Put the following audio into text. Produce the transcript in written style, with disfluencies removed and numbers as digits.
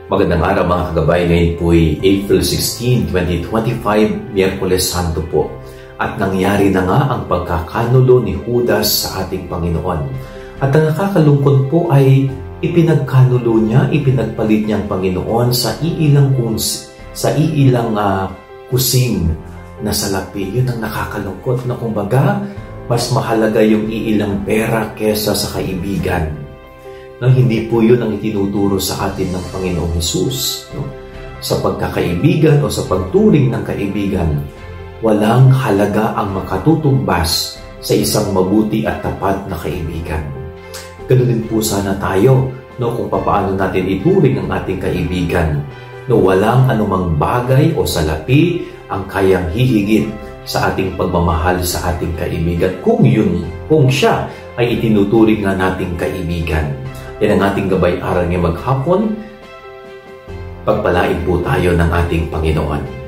Magandang araw mga kagabay, ngayon po'y April 16, 2025, Miyerkules Santo po. At nangyari na nga ang pagkakanulo ni Judas sa ating Panginoon. At ang nakakalungkot po ay ipinagkanulo niya, ipinagpalit niya ang Panginoon sa iilang kusing na salapi. Yun ang nakakalungkot na kumbaga, mas mahalaga yung iilang pera kesa sa kaibigan. No, hindi po yun ang itinuturo sa atin ng Panginoong Hesus. No? Sa pagkakaibigan o sa pagturing ng kaibigan, walang halaga ang makatutumbas sa isang mabuti at tapat na kaibigan. Ganun din po sana tayo, no, kung paano natin ituring ang ating kaibigan. No, walang anumang bagay o salapi ang kayang hihigit sa ating pagmamahal sa ating kaibigan kung siya ay itinuturing nga nating kaibigan. Yan ang ating gabay aral ngayong maghapon. Pagpalain po tayo ng ating Panginoon.